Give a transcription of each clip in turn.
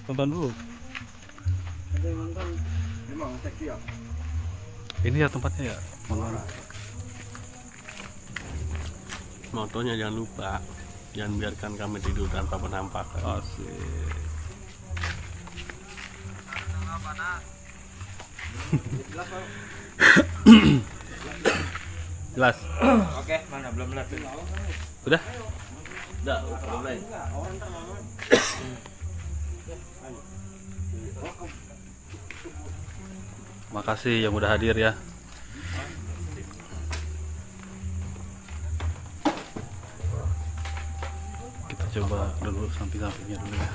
tonton dulu. Ada yang nonton. Memang cek ya. Ini ya tempatnya ya, teman-teman. Motonya jangan lupa, jangan biarkan kami tidur tanpa penampakan. Asik. Jelas. Oke, mana belum lihat. Udah? Udah, mulai. Makasih yang udah hadir ya. Kita coba dulu samping-sampingnya dulu ya.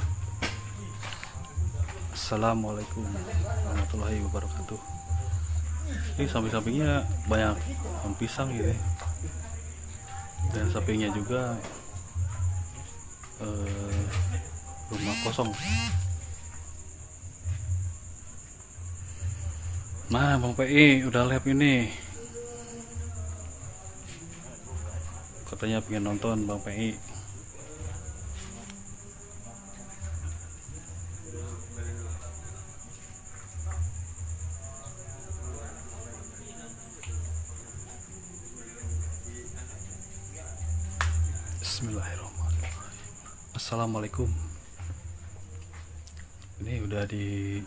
Assalamualaikum warahmatullahi wabarakatuh. Ini samping-sampingnya banyak pohon pisang gitu ya. Dan sampingnya juga rumah kosong. Mana Bang PI udah live ini, katanya pengen nonton Bang PI. Bismillahirrahmanirrahim. Assalamualaikum. Ini udah di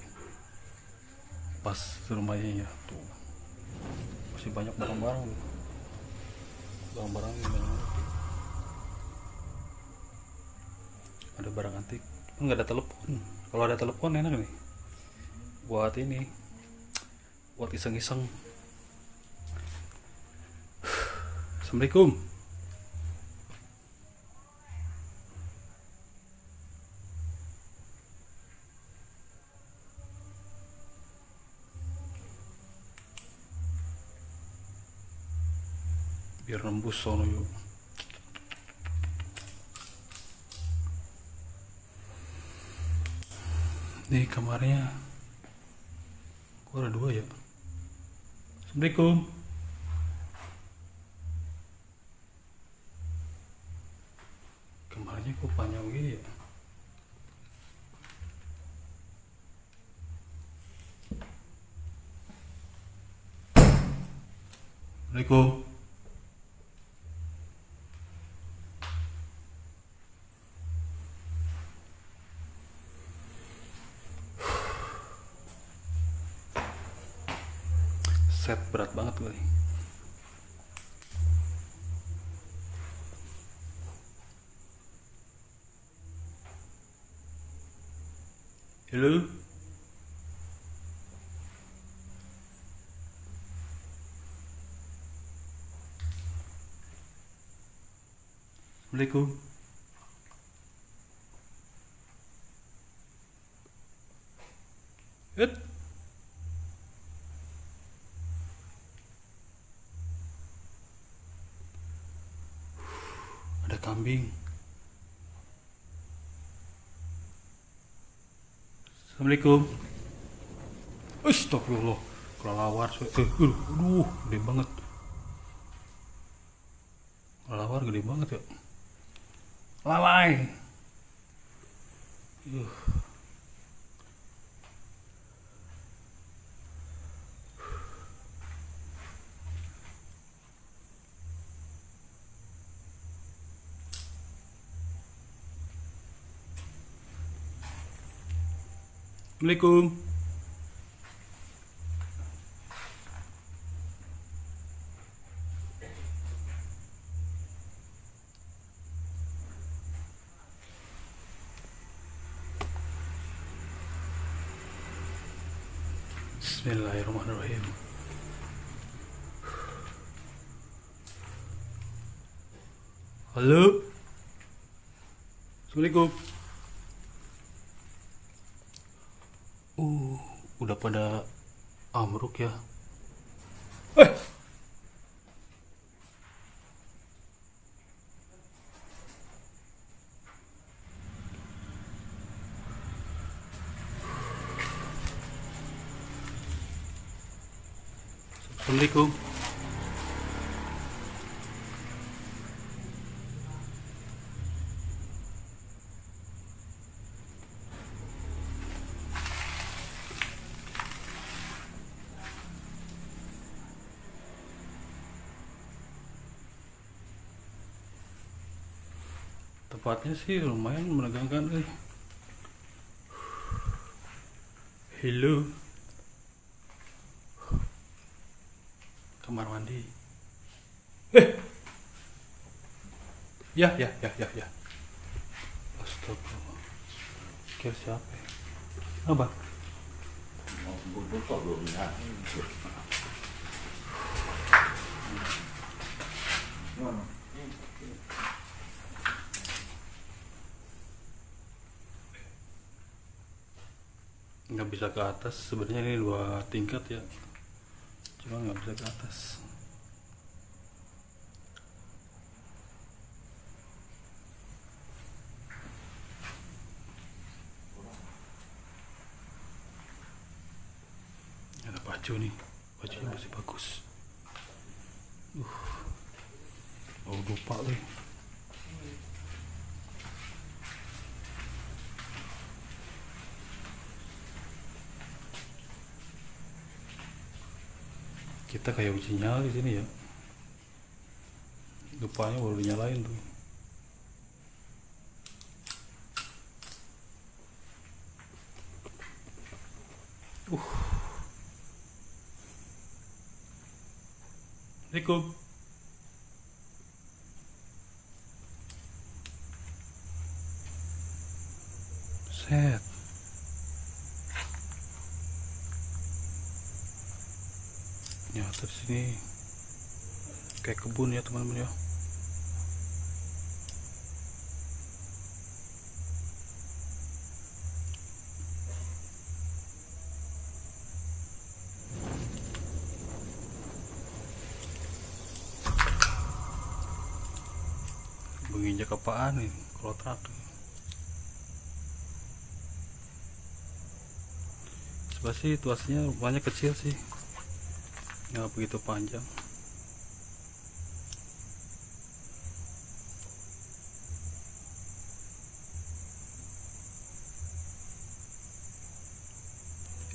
pas rumahnya ya, tuh masih banyak barang-barang banyak. Ada barang antik, nggak ada telepon. Kalau ada telepon enak nih buat ini, buat iseng-iseng. Assalamualaikum. Biar nembus sono yuk. Nih kamarnya kok ada dua ya. Assalamualaikum. Kamarnya kok panjang gini ya. Assalamualaikum. Set berat banget kali. Halo. Assalamualaikum. Ada kambing. Assalamualaikum. Astagfirullah. Kelelawar. Aduh, gede banget. Kelelawar gede banget ya. Lalai. Assalamualaikum. Bismillahirrahmanirrahim. Halo. Assalamualaikum. Udah pada amruk ya. Assalamualaikum. Tempatnya sih lumayan menegangkan. Hello. Kamar mandi. Ya. Astagfirullah. Kira siapa ya? Apa? Mau buka belum ya? Mana? Nggak bisa ke atas. Sebenarnya ini 2 tingkat ya, cuma nggak bisa ke atas. Ada baju nih, bajunya masih bagus. Lupa nih. Kita kayak uji nyala di sini ya. Lupanya baru dinyalain tuh. Assalamualaikum. Set. Ya terus sini kayak kebun ya teman-teman ya. Menginjak apaan nih kalau truk? Sebenarnya sih tuasnya banyak kecil sih, nggak begitu panjang.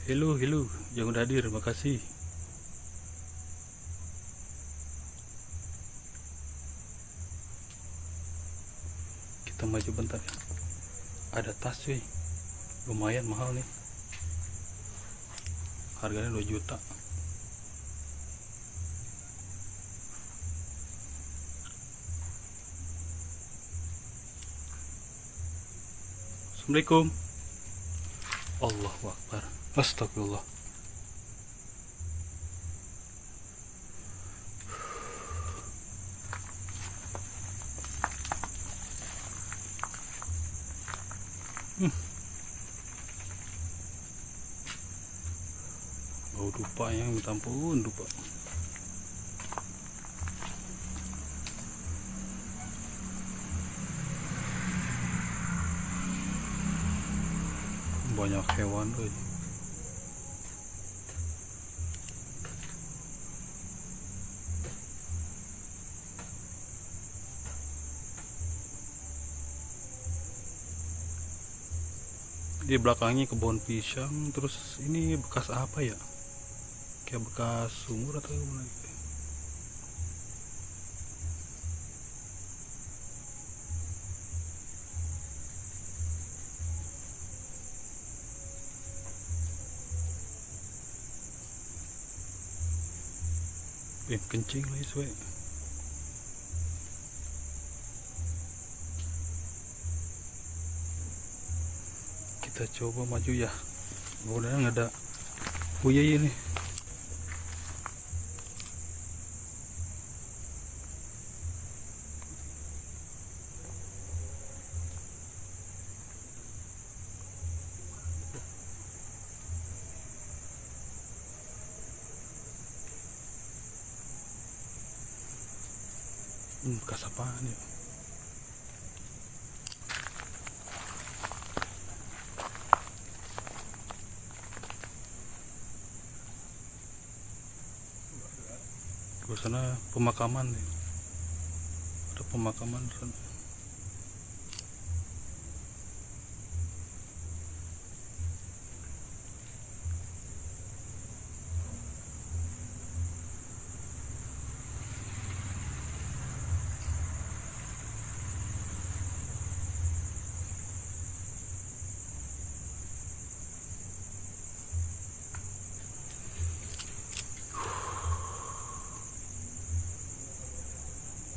Hello, yang udah hadir, makasih. Kita maju bentar ya. Ada tas cuy, lumayan mahal nih, harganya 2 juta. Assalamualaikum. Allahu Akbar. Astagfirullah. Bau dupa yang minta ampun, dupa. Banyak hewan tuh. Di belakangnya kebun pisang, terus ini bekas apa ya? Kayak bekas sumur atau gimana gitu. Kencing lagi suwe. Kita coba maju ya. Mudah-mudahan nggak ada buaya ini. Bekas apaan ya? Di sana pemakaman nih. Ada pemakaman di sana.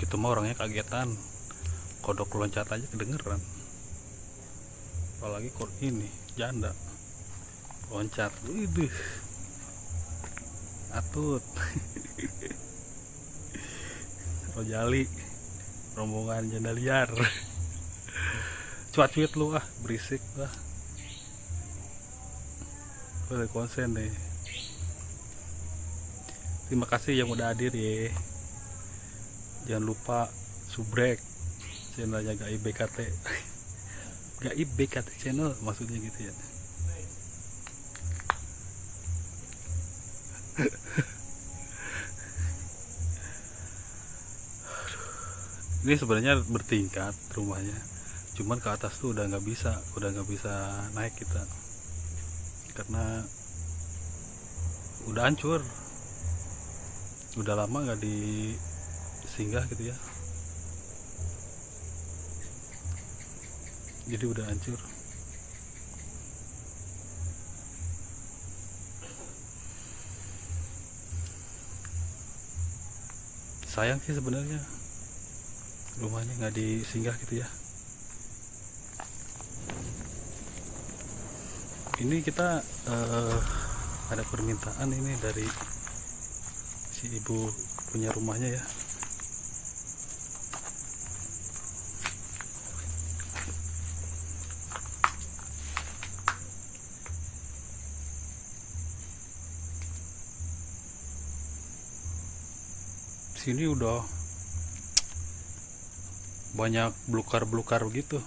Itu mah orangnya kagetan, kodok loncat aja kedengeran. Apalagi kok ini janda loncat, widih, atut. Rojali, rombongan janda liar. Cuat-cuit lu ah, berisik lah. Boleh konsen deh. Terima kasih yang udah hadir ya. Jangan lupa subrek channelnya Gaib BKT. Gaib BKT channel maksudnya gitu ya. Ini sebenarnya bertingkat rumahnya, cuman ke atas tuh udah nggak bisa naik kita karena udah hancur, udah lama nggak disinggah gitu ya, jadi udah hancur. Sayang sih sebenarnya rumahnya nggak disinggah gitu ya. Ini kita ada permintaan ini dari si ibu punya rumahnya ya. Sini udah banyak belukar-belukar begitu.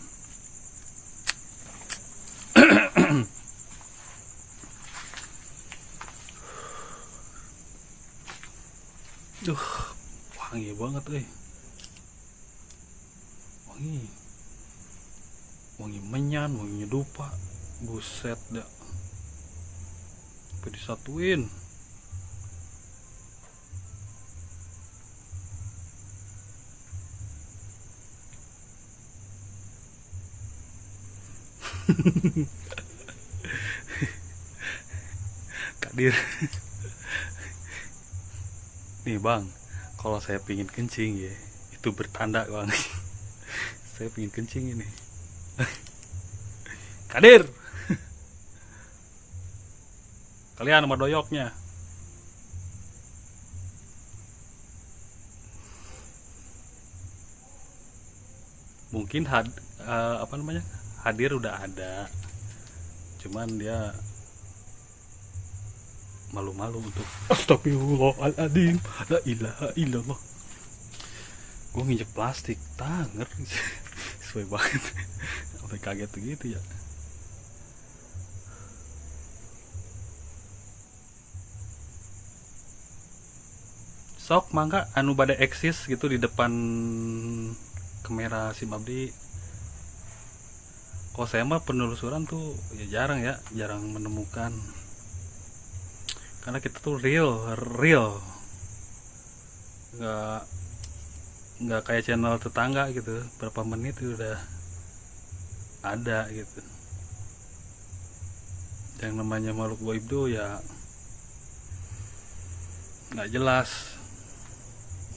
Wangi banget wangi menyan, wanginya dupa, buset dah, sampai disatuin. Kadir. Nih bang, kalau saya pingin kencing ya, itu bertanda bang. Saya pingin kencing ini. Kadir. Kalian sama doyoknya. Mungkin hadir udah ada, cuman dia malu-malu untuk astagfirullahaladzim, la ilaha illallah. Gue nginjek plastik, tanger. Sesuai banget. Sampai kaget begitu ya. Sok mangga anu bade eksis gitu di depan kamera SIM abdi. Kalau saya mah penelusuran tuh ya jarang menemukan. Karena kita tuh real, nggak kayak channel tetangga gitu, berapa menit itu udah ada gitu. Yang namanya makhluk gaib tuh ya nggak jelas,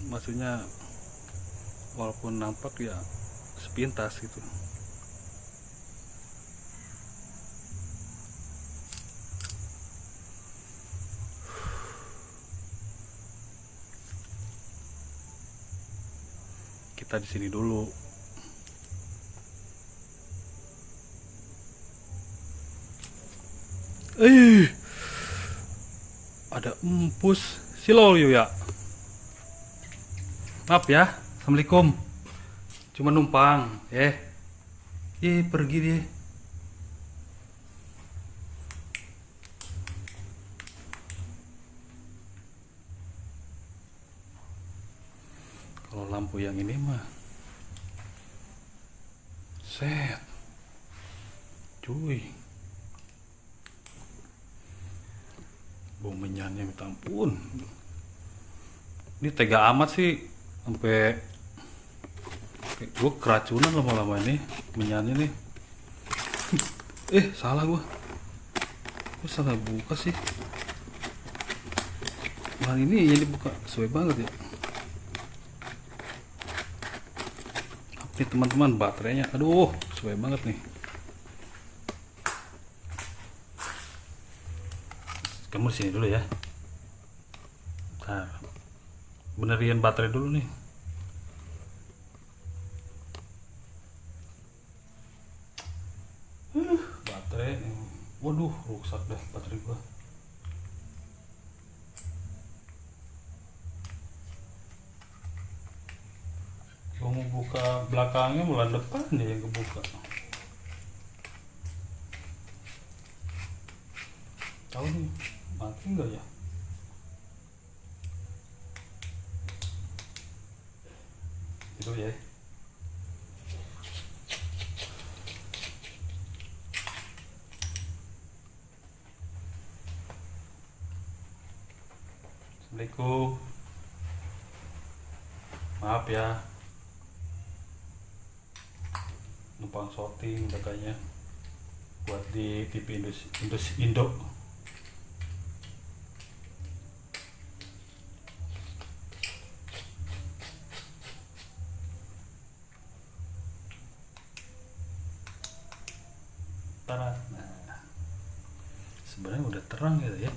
maksudnya walaupun nampak ya sepintas gitu. Kita di sini dulu. Ada empus siloyo ya. Maaf ya, assalamualaikum. Cuma numpang, pergi dia. Kalau lampu yang ini mah set cuy, bau menyanyi minta ampun. Ini tega amat sih, sampai gue keracunan lama-lama ini menyanyi nih. Salah gue salah buka sih. Nah ini dibuka sesuai banget ya. nih teman-teman, baterainya. Aduh, sesuai banget nih. Kamu di sini dulu ya. Bentar. Benerin baterai dulu nih. Baterai. Waduh, rusak dah baterai gua. Gua mau buka belakangnya, bulan depannya yang kebuka. Tahu nih, mati nggak ya? Itu ya. Assalamualaikum. Maaf ya, numpang shooting katanya buat di TV Indo. Nah, sebenarnya udah terang gitu ya.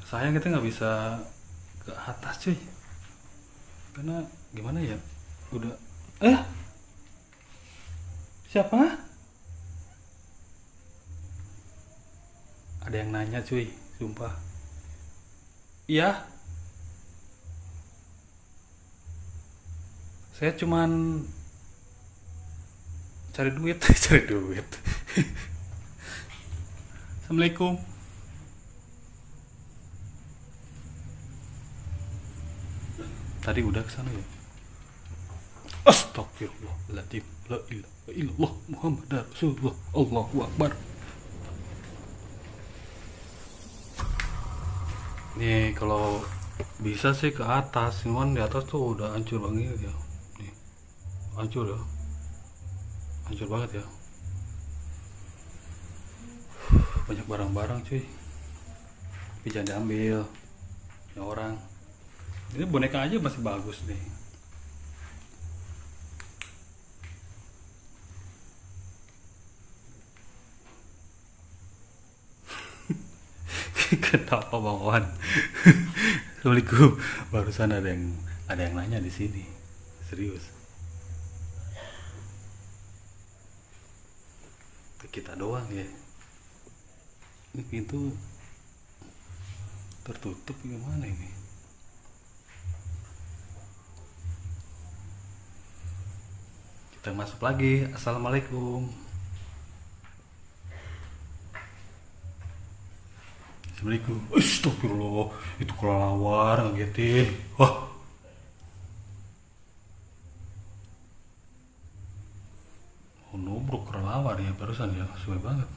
Sayang kita nggak bisa ke atas cuy, karena gimana ya, udah siapa? Ada yang nanya cuy, sumpah. Iya, saya cuman cari duit. Cari duit. Assalamualaikum. Tadi udah kesana ya. Astagfirullahaladzim. La ilaha illallah Muhammad Rasulullah. Allahu Akbar. Nih kalau bisa sih ke atas, cuman di atas tuh udah hancur banget ya. Nih, hancur ya. Hancur banget ya. Banyak barang-barang cuy. Tapi jangan diambil ya orang. Ini boneka aja masih bagus nih. Kenapa Bang Wan? Assalamualaikum. Barusan ada yang nanya di sini. Serius. Kita doang ya. Ini pintu tertutup gimana ini? Kita masuk lagi. Assalamualaikum. Assalamualaikum. Astagfirullah, itu kelelawar ngagetin. Wah. Oh, nubruk kelelawar ya barusan ya, sesuai banget.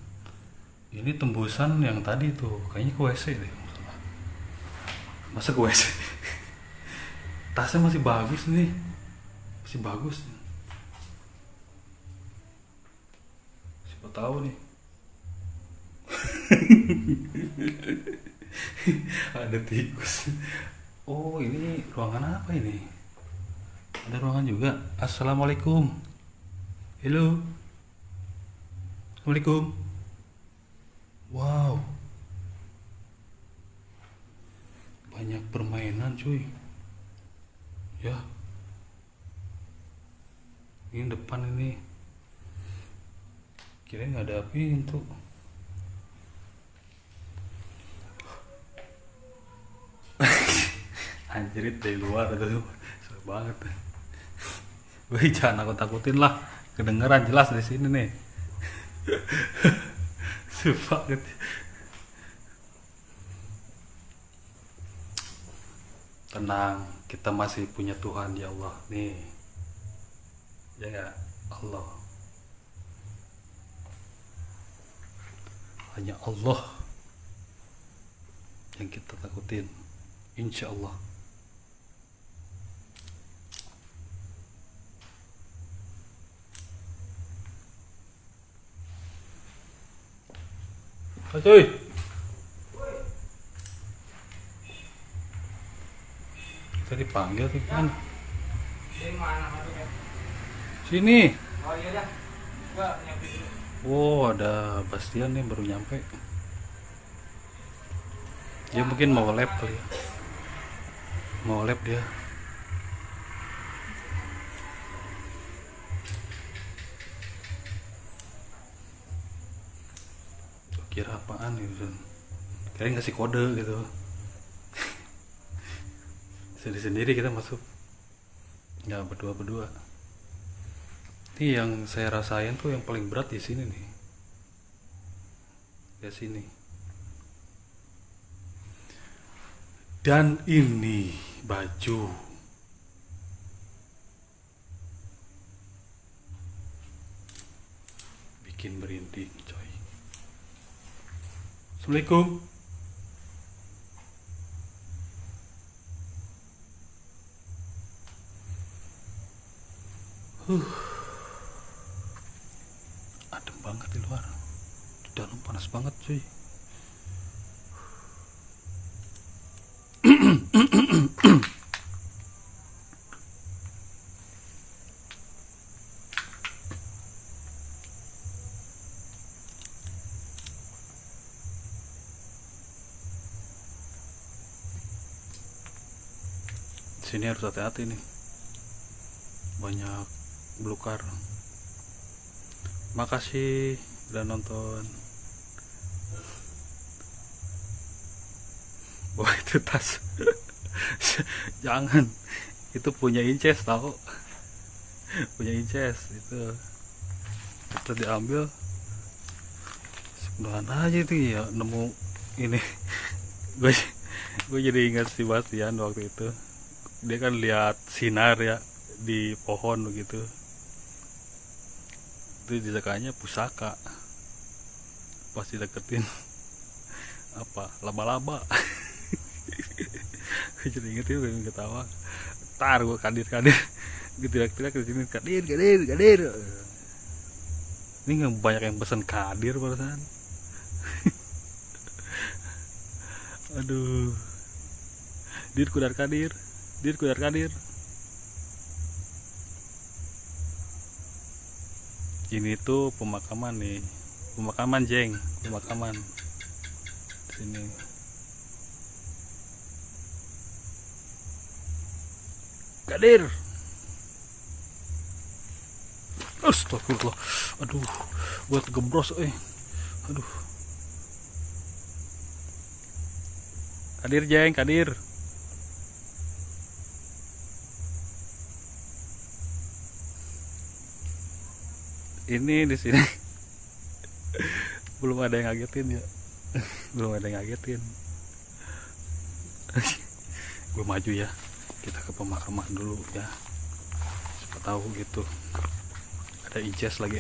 Ini tembusan yang tadi tuh, kayaknya ke WC deh. Masa ke WC? Tasnya masih bagus nih. Masih bagus. Siapa tahu nih. Ada tikus. Oh, ini ruangan apa ini? Ada ruangan juga. Assalamualaikum. Halo. Assalamualaikum. Wow. Banyak permainan cuy. Ya. Ini depan ini. Kirain nggak ada pintu. Anjrit dari luar itu seru banget. Wih, jangan takut-takutin lah. Kedengeran jelas di sini nih. Seru banget. Tenang, kita masih punya Tuhan ya Allah nih. Ya nggak? Allah. Hanya Allah yang kita takutin. Insya Allah. Cuy. Kita dipanggil tuh kan. Sini. Oh iya dah. Gua nyampe dulu. Oh, ada Bastian nih baru nyampe. Dia mungkin mau lab kali ya. Mau lab dia. Kira apaan gitu. Kayaknya ngasih kode gitu. Sendiri-sendiri kita masuk. Ya berdua-berdua. Ini yang saya rasain tuh yang paling berat di sini nih. Di sini. Dan ini baju. Bikin merinding, coy. Assalamualaikum. Adem banget di luar. Di dalam panas banget, cuy. Sini harus hati-hati nih. Banyak belukar. Makasih udah nonton. Wah, itu tas. Jangan. Itu punya Inces tau. Punya Inces itu. Kita diambil. Sebenarnya aja itu ya nemu ini. Gue jadi ingat si Bastian waktu itu. Dia kan lihat sinar ya di pohon begitu. Itu disangkanya pusaka. Pas dideketin apa laba-laba. Gue jadi inget itu, gue ketawa. Tar gue kadir gue teriak-teriak di sini, kadir. Ini nggak banyak yang pesan kadir barusan. Aduh, dir kudar kadir. Ini tuh pemakaman nih, pemakaman sini. Kadir. Astagfirullah. Aduh, buat gebros Aduh. Kadir. Ini di sini belum ada yang ngagetin ya. Gue maju ya. Kita ke pemakaman dulu ya. Siapa tahu gitu. Ada Inces lagi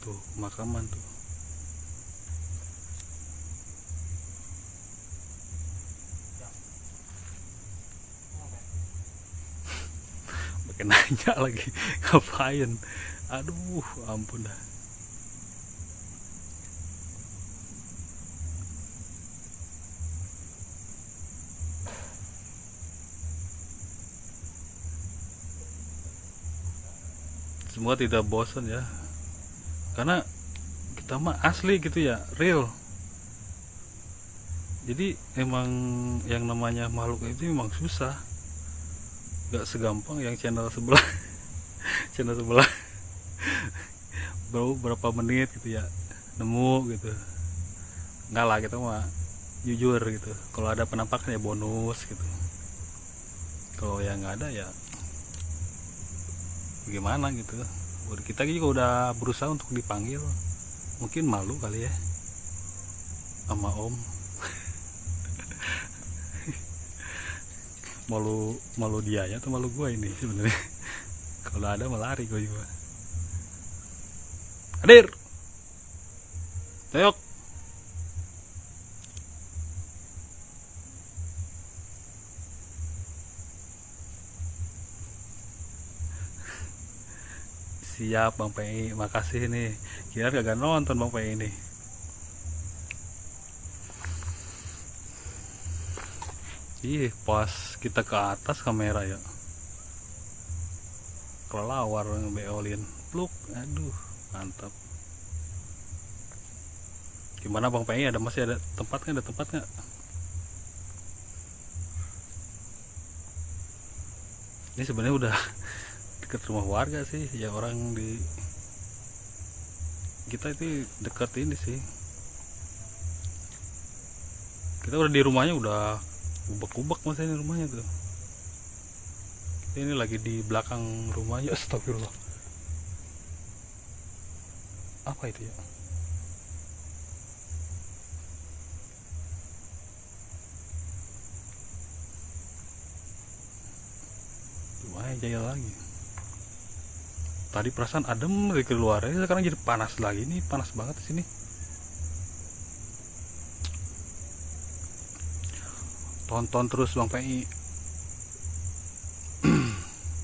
Tuh pemakaman tuh. Nanya lagi ngapain, aduh ampun dah. Semua tidak bosan ya, karena kita mah asli gitu ya, real. Jadi emang yang namanya makhluk itu memang susah. Gak segampang yang channel sebelah baru berapa menit gitu ya nemu gitu. Enggak lah, kita mah jujur gitu. Kalau ada penampakan ya bonus gitu. Kalau yang nggak ada ya bagaimana gitu. Kita juga udah berusaha untuk dipanggil, mungkin malu kali ya sama om. malu dia ya atau malu gue ini sebenarnya. Kalau ada melari gue juga. Hadir, Teyok. Siap Bang PI, makasih nih. Kira kagak nonton Bang PI ini. Iya, pas kita ke atas kamera ya kelawar ngebeolin pluk, aduh mantap. Gimana Bang PI, masih ada tempat nggak? Ada tempat nggak? Ini sebenarnya udah deket rumah warga sih ya, orang di kita itu deket ini sih, kita udah di rumahnya, udah ubek-ubek masa ini rumahnya tuh. Ini lagi di belakang rumahnya. Astagfirullah, apa itu ya? Lumayan jaya lagi. Tadi perasaan adem dari keluar, sekarang jadi panas lagi. Ini panas banget di sini. Tonton terus Bang PI.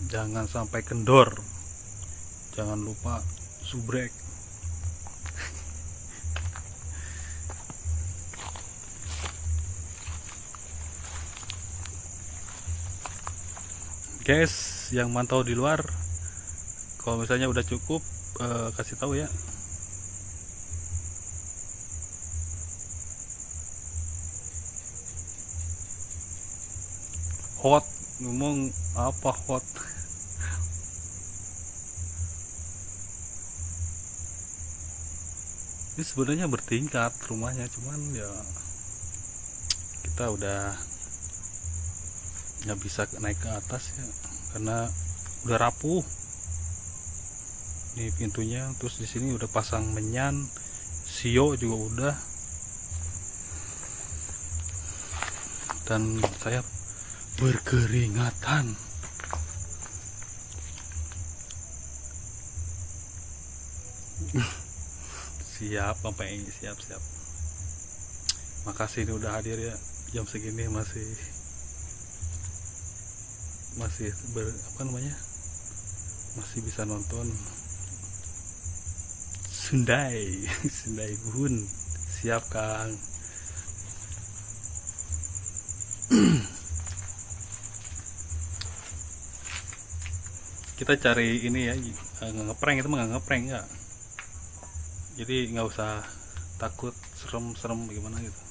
Jangan sampai kendor. Jangan lupa subrek. Guys, yang mantau di luar, kalau misalnya udah cukup, kasih tahu ya. Hot, ngomong apa hot? Ini sebenarnya bertingkat rumahnya, cuman ya kita udah nggak bisa naik ke atas ya, karena udah rapuh. Ini pintunya, terus di sini udah pasang menyan, sio juga udah, dan saya berkeringatan. Siap sampai ini, siap. Makasih ini udah hadir ya, jam segini masih masih bisa nonton. Sundai Bun, siap Kang. Kita cari ini ya, ngeprank itu mah, ngeprank ya, jadi nggak usah takut serem bagaimana gitu.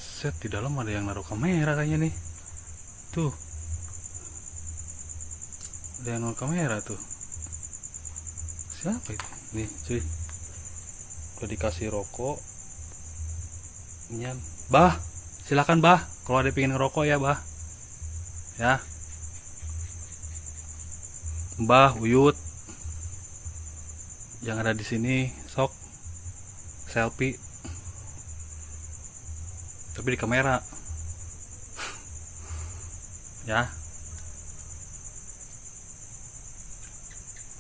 Set, di dalam ada yang naruh kamera kayaknya nih, tuh ada yang naruh kamera tuh. Siapa itu nih cuy? Udah dikasih rokok nyan. Bah, silakan bah, kalau ada pengen ngerokok ya bah ya. Mbah Uyut yang ada di sini, sok selfie tapi di kamera ya.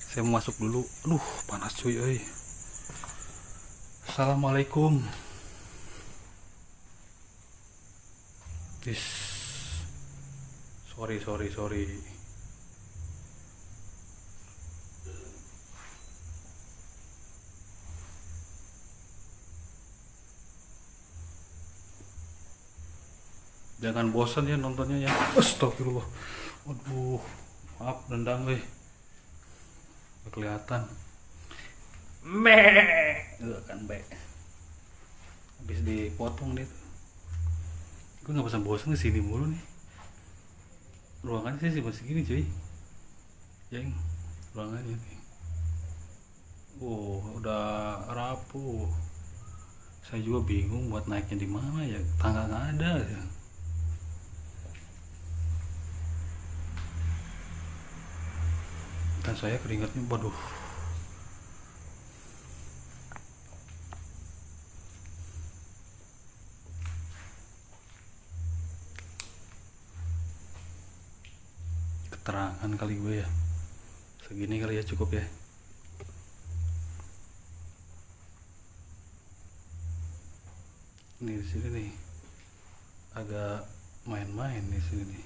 Saya mau masuk dulu. Aduh panas cuy euy. Assalamualaikum. Sorry. Jangan bosan ya nontonnya ya. Astagfirullah. Aduh, maaf dendam weh. Kelihatan. Kan be. Habis dipotong dia tuh. Gue nggak bosan di sini mulu nih. Ruangannya sih masih gini cuy. Yang ruangannya nih. Udah rapuh. Saya juga bingung buat naiknya di mana ya. Tangga nggak ada ya. Dan saya keringatnya, waduh. Keterangan kali gue ya. Segini kali ya cukup ya. Ini di sini nih. Agak main-main di sini nih.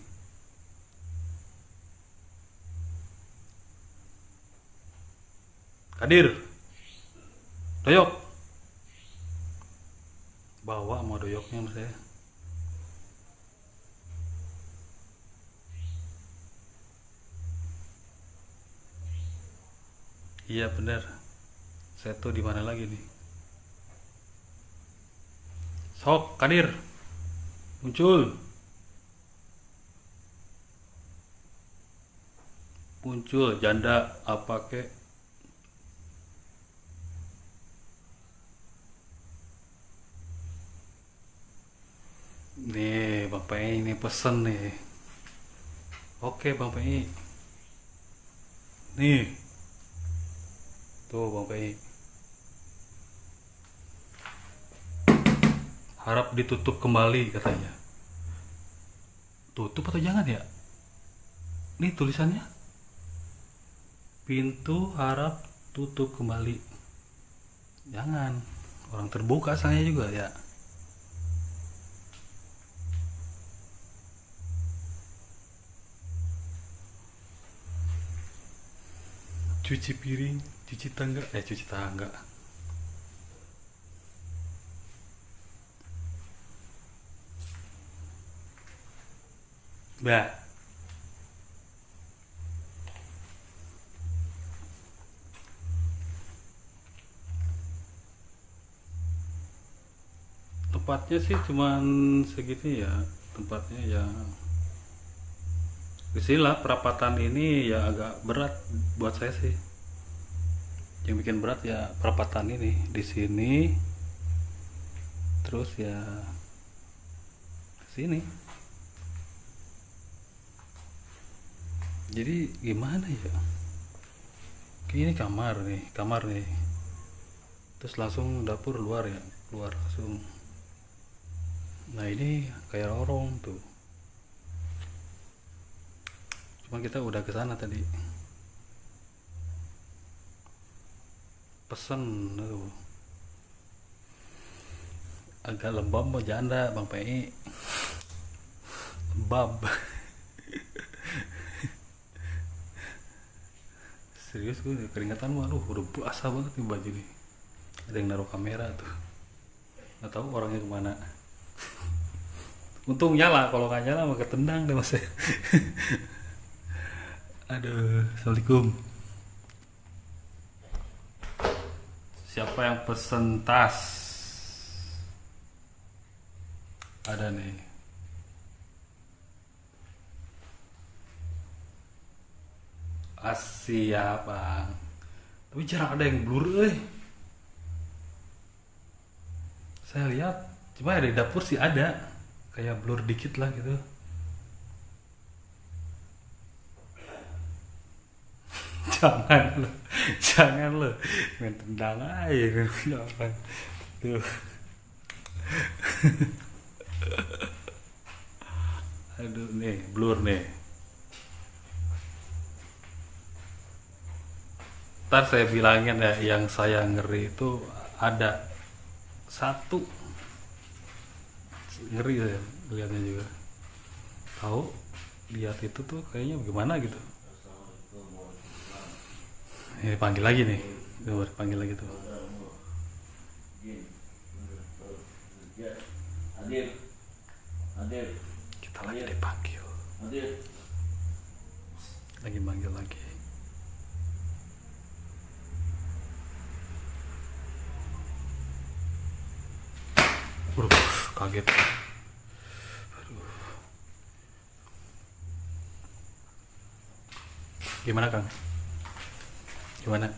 Kadir. Doyok. Bawa mau doyoknya sama saya. Iya bener. Saya tuh di mana lagi nih? Sok, Kadir. Muncul. Muncul janda apa kek? Nih, Bang PI ini pesen nih. Oke, Bang PI. Nih. Tuh, Bang PI. Harap ditutup kembali katanya. Tutup atau jangan ya? Nih tulisannya. Pintu harap tutup kembali. Jangan. Orang terbuka saya juga ya. Cuci piring, cuci tangga. Bah. Tempatnya sih cuman segini ya. Tempatnya ya disinilah perapatan ini ya agak berat buat saya sih. Yang bikin berat ya perapatan ini di sini, terus ya sini. Jadi gimana ya? Ini kamar nih. Terus langsung dapur luar ya, keluar langsung. Nah ini kayak lorong tuh. Cuma kita udah ke sana tadi. Pesen tuh. Agak lembab mau janda Bang PI. Lembab. Serius gue keringetan mah, udah basah banget nih baju nih. Ada yang naruh kamera tuh. Nggak tahu orangnya kemana. Untung nyala, kalau nggak nyala mah ketendang deh mas. Aduh, assalamualaikum. Siapa yang pesen tas? Ada nih. Asia bang. Tapi jarang ada yang blur Saya lihat cuma ada di dapur sih ada. Kayak blur dikit lah gitu. Jangan lo main tendang aja jangan tuh. Aduh nih blur nih. Ntar saya bilangin ya, yang saya ngeri itu ada satu. Ngeri saya lihatnya juga. Tahu lihat itu tuh kayaknya gimana gitu. Ini panggil lagi nih. Panggil lagi tuh. Hadir. Kita lagi dipanggil. Lagi manggil lagi. Kaget. Aduh. Gimana Kang? Gimana?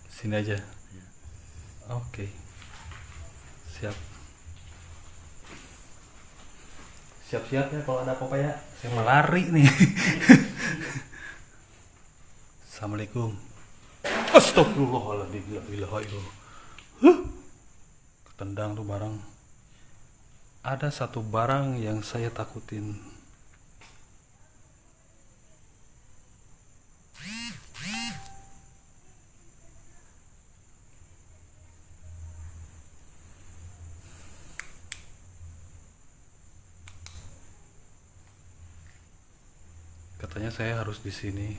Sini aja. Oke. Siap. Siap-siap ya kalau ada apa-apa ya. Saya mau lari nih. Assalamualaikum. Astagfirullahaladzim. Ketendang tuh barang. Ada satu barang yang saya takutin. Katanya saya harus di sini.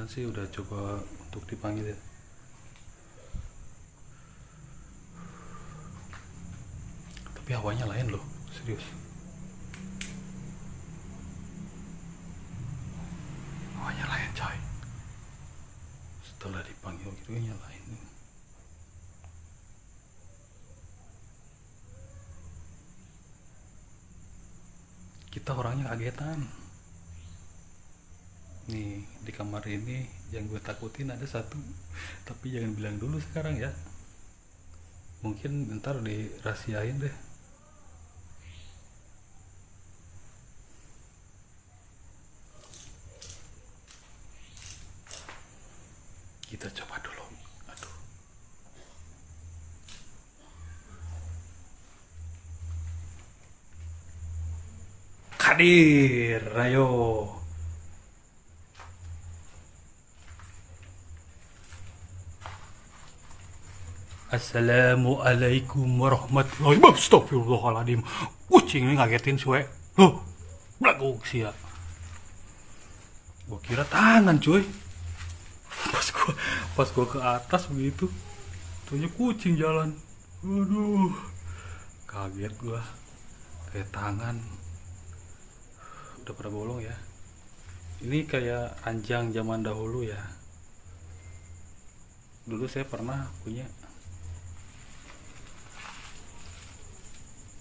kemarin sih udah coba untuk dipanggil ya. Tapi hawanya lain loh, serius. Hawanya lain coy. Setelah dipanggil gitu nyalain. Kita orangnya kagetan. Nih di kamar ini yang gue takutin ada satu, tapi jangan bilang dulu sekarang ya. Mungkin ntar dirahasiain deh. Kita coba dulu. Aduh. Hadir, ayo. Assalamualaikum warahmatullahi wabarakatuh. Astagfirullahaladzim. Kucing ini ngagetin sih, loh, belakang sih ya. Gua kira tangan cuy. Pas gua ke atas begitu, tuhnya kucing jalan. Aduh, kaget gua. Kayak tangan. Udah pada bolong ya. Ini kayak anjang zaman dahulu ya. Dulu saya pernah punya,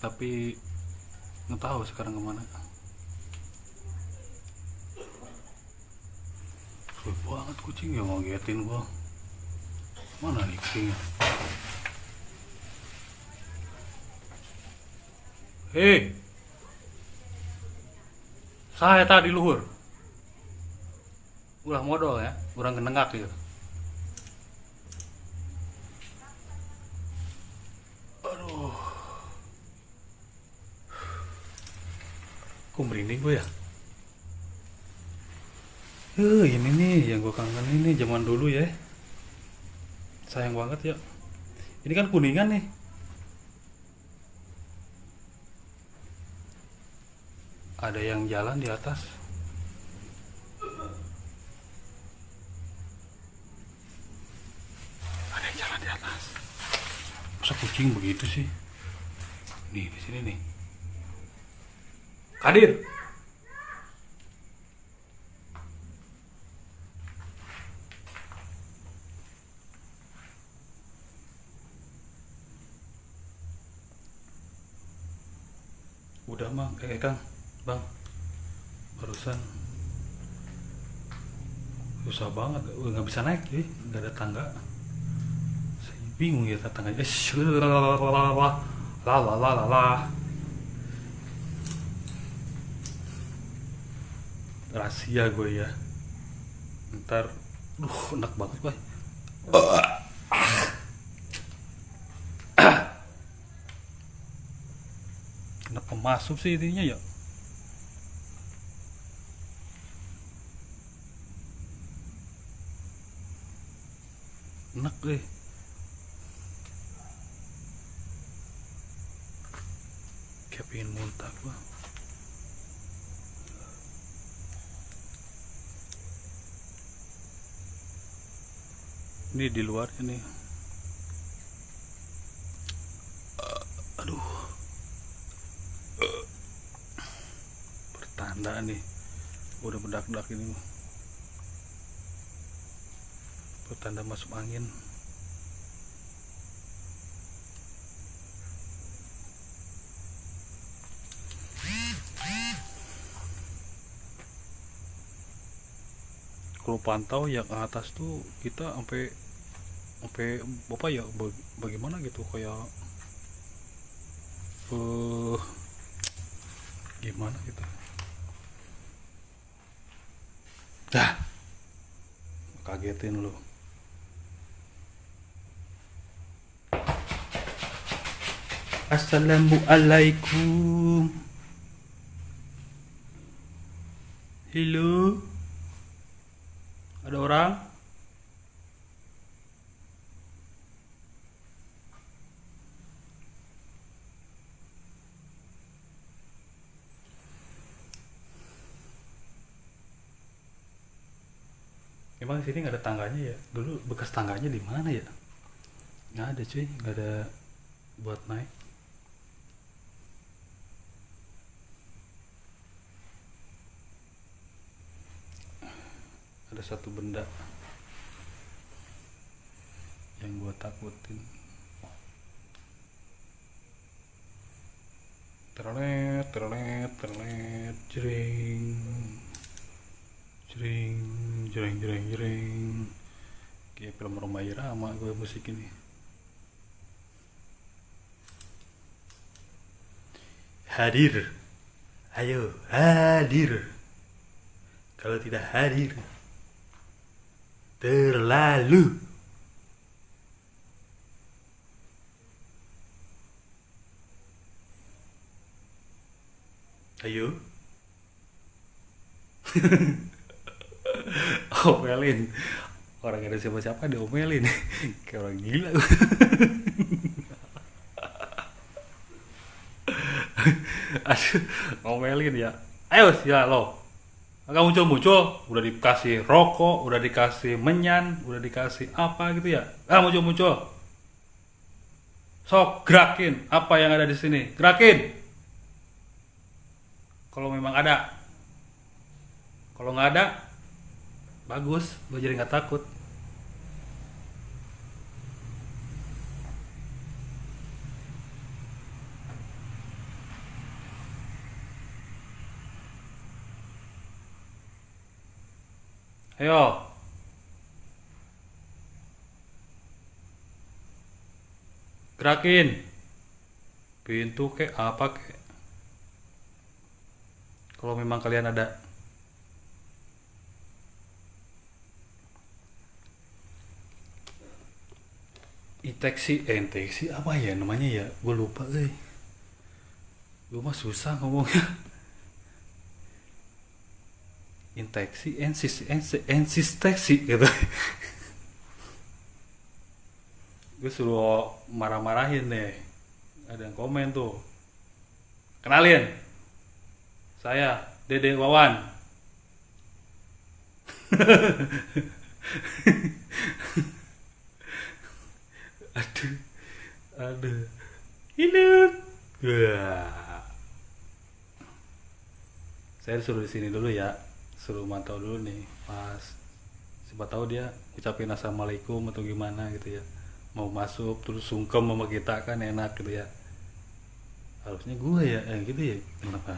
tapi nggak tahu sekarang kemana. Sulit banget kucing ya, ngagetin gua. Mana nih kucingnya? Hei, saya tadi luhur. Ulah modal ya, kurang kenengak ya. Aduh, kok merinding gue ya? Ini nih yang gue kangen ini zaman dulu ya. Sayang banget ya. Ini kan Kuningan nih. Ada yang jalan di atas. Ada yang jalan di atas. Masa kucing begitu sih? Nih di sini nih. Kadir. Udah mang, Kang, bang, barusan susah banget, nggak bisa naik, nggak ada tangga. Saya bingung ya tangganya. Rahasia gue ya. Ntar, enak banget gue. Kenapa masuk sih intinya ya? Enak deh. Kayak pengen muntah gua. Ini di luar ini. Aduh. Pertanda nih. Udah bedak-bedak ini. Pertanda masuk angin. Kalau pantau yang atas tuh kita sampai apa ya, bagaimana gitu, kayak gimana gitu. Dah, kagetin lu. Assalamualaikum. Halo. Ada orang? Emang emang sini nggak ada tangganya ya? Dulu bekas tangganya di mana ya? Nggak ada cuy, nggak ada buat naik. Ada satu benda yang gua takutin. Terlet, terlet, terlet, jering, jering, jering, jering, jering. Kayak film Rhoma Irama gue musik ini. Hadir, ayo hadir. Kalau tidak hadir, terlalu. Ayo. Omelin. Orang gak ada siapa-siapa diomelin. Kayak orang gila. Aduh, ngomelin ya. Ayo ya lo. Agak muncul-muncul, udah dikasih rokok, udah dikasih menyan, udah dikasih apa gitu ya. Muncul-muncul. Sok gerakin apa yang ada di sini. Gerakin. Kalau memang ada. Kalau nggak ada, bagus, gue jadi nggak takut. Ayo. Gerakin. Pintu kek apa kek. Kalau memang kalian ada. Inteksi apa ya namanya ya? Gue lupa gue mah susah ngomongnya. Insisteksi gitu. Gue suruh marah-marahin deh. Ada yang komen tuh. Kenalin, saya Dede Wawan. Aduh, hidup. Wah. Saya suruh di sini dulu ya, suruh mantau dulu nih, pas siapa tahu dia ucapin assalamualaikum atau gimana gitu ya. Mau masuk terus sungkem sama kita kan enak gitu ya. Harusnya gue ya, gitu ya. Kenapa?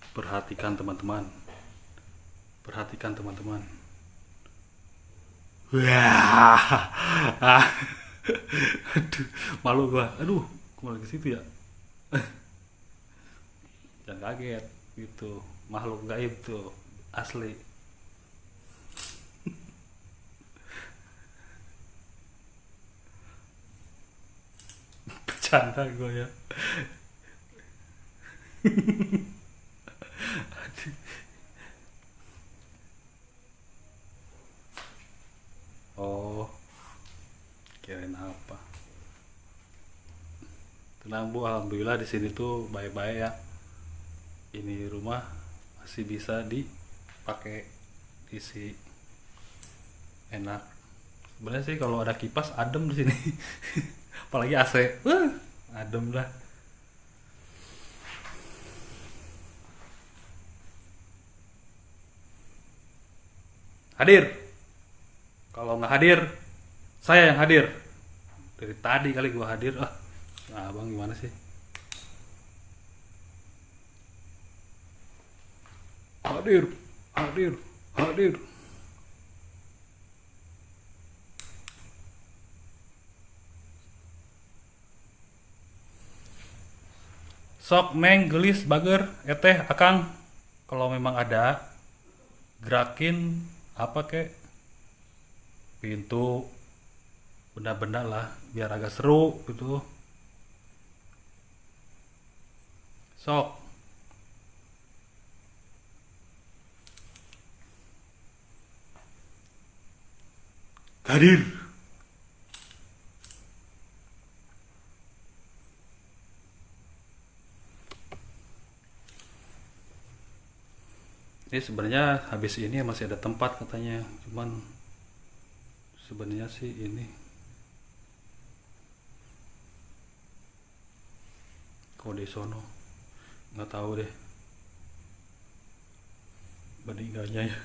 Perhatikan teman-teman. Perhatikan teman-teman. Wah. Aduh, malu gua. Aduh, kembali ke situ ya. Jangan kaget gitu. Makhluk gaib tuh asli. Bercanda gua ya. Oh, kirain apa? Tenang Bu, alhamdulillah di sini tuh baik-baik ya. Ini rumah masih bisa dipakai, isi enak. Sebenarnya sih kalau ada kipas adem di sini. Apalagi AC, adem lah. Hadir. Kalau nggak hadir, saya yang hadir. Dari tadi kali gua hadir. Nah, abang gimana sih? Hadir, hadir, hadir. Sok meng gelis bager eteh akang. Kalau memang ada, gerakin apa kek, pintu, benda-benda lah biar agak seru gitu. Sok. Hadir. Ini sebenarnya habis ini masih ada tempat katanya, cuman sebenarnya sih ini kode sono nggak tahu deh meninggalnya ya.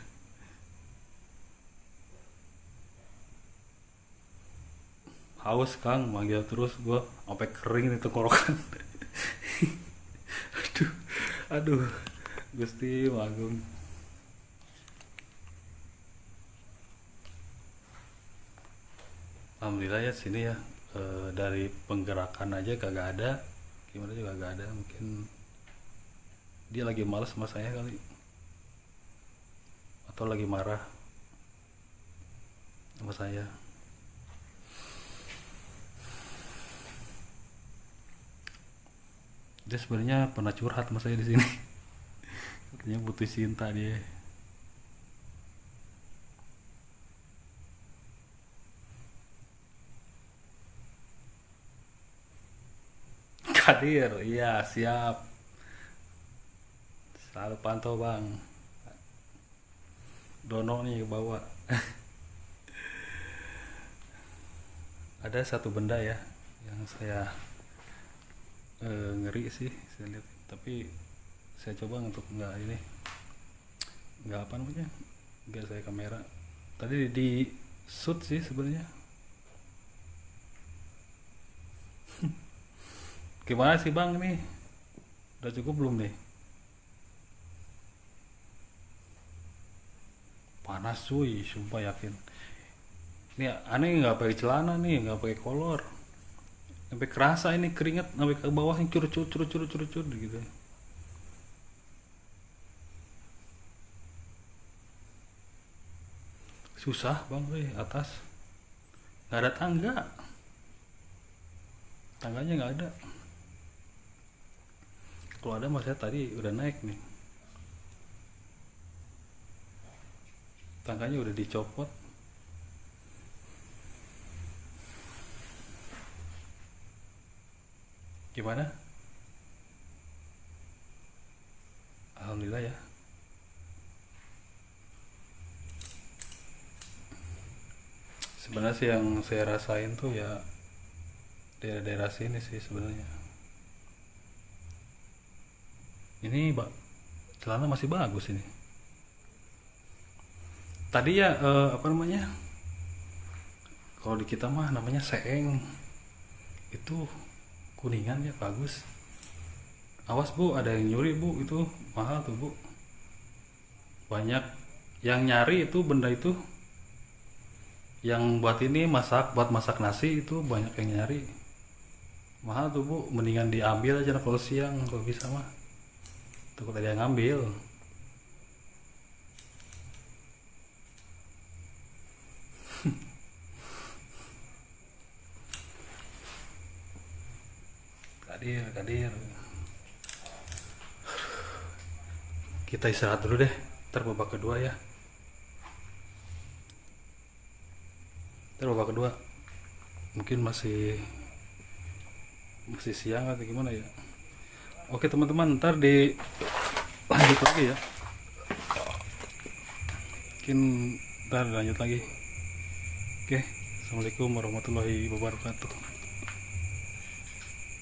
Haus Kang, manggil terus gua sampai kering nih tenggorokan. aduh aduh Gusti Agung. Alhamdulillah ya sini ya, dari penggerakan aja kagak ada, gimana juga kagak ada. Mungkin dia lagi malas sama saya kali, atau lagi marah sama saya. Dia sebenarnya pernah curhat sama saya di sini. Katanya butuh cinta dia. Kadir, iya siap. Selalu pantau bang. Dono nih ke bawah. Ada satu benda ya yang saya ngeri sih saya lihat, tapi saya coba untuk nggak apa namanya, nggak saya kamera. Tadi di shoot sih sebenarnya. Gimana sih bang nih, udah cukup belum nih? Panas cuy, sumpah yakin. Ini aneh nggak pakai celana nih, nggak pakai kolor, sampai kerasa ini keringat sampai ke bawah yang curut gitu. Susah bang, atas nggak ada tangganya nggak ada. Kalau ada mas saya tadi udah naik nih, tangganya udah dicopot. Gimana? Alhamdulillah ya. Sebenarnya sih yang saya rasain tuh ya daerah-daerah sini sih sebenarnya. Ini celana masih bagus ini. Tadi ya apa namanya? Kalau di kita mah namanya seeng. Itu kuningan ya bagus. Awas bu, ada yang nyuri bu, itu mahal tuh bu. Banyak yang nyari itu benda itu, yang buat ini buat masak nasi itu banyak yang nyari. Mahal tuh bu, mendingan diambil aja kalau siang kalau bisa mah. Takut ada yang ngambil. Kadir. Kita istirahat dulu deh, ntar babak kedua ya. Mungkin masih siang atau gimana ya. Oke teman-teman, ntar lanjut lagi ya. Mungkin ntar lanjut lagi. Oke, assalamualaikum warahmatullahi wabarakatuh.